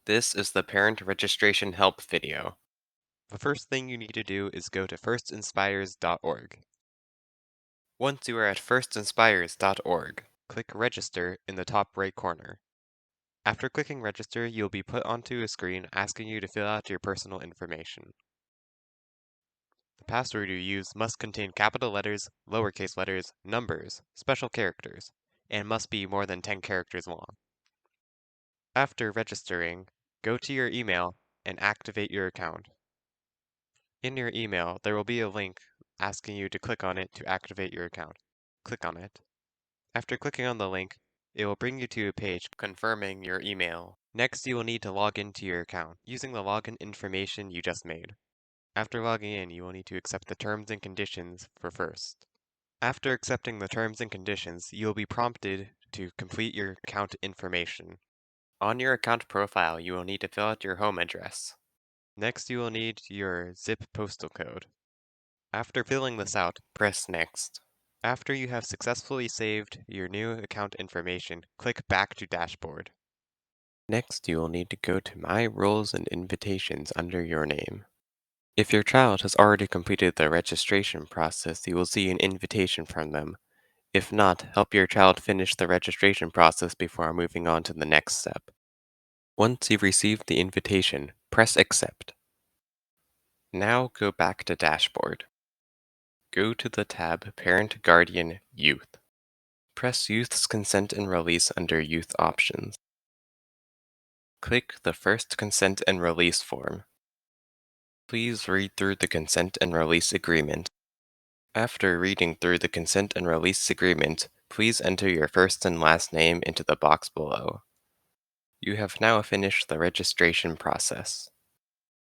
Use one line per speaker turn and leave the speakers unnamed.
This is the Parent Registration Help video.
The first thing you need to do is go to firstinspires.org.
Once you are at firstinspires.org,
Click Register in the top right corner. After clicking Register, you'll be put onto a screen asking you to fill out your personal information. The password you use must contain capital letters, lowercase letters, numbers, special characters, and must be more than 10 characters long. After registering, go to your email and activate your account. In your email, there will be a link asking you to click on it to activate your account. Click on it. After clicking on the link, it will bring you to a page
confirming your email.
Next, you will need to log into your account using the login information you just made. After logging in, you will need to accept the terms and conditions for First. After accepting the terms and conditions, you will be prompted to complete your account information.
On your account profile, you will need to fill out your home address.
Next, you will need your zip postal code. After filling this out,
press Next.
After you have successfully saved your new account information, click Back to Dashboard.
Next, you will need to go to My Roles and Invitations under your name. If your child has already completed the registration process, you will see an invitation from them. If not, help your child finish the registration process before moving on to the next step. Once you've received the invitation, press Accept. Now go back to Dashboard. Go to the tab Parent Guardian Youth. Press Youth's Consent and Release under Youth Options. Click the first Consent and Release form. Please read through the Consent and Release Agreement. After reading through the Consent and Release Agreement, please enter your first and last name into the box below. You have now finished the registration process.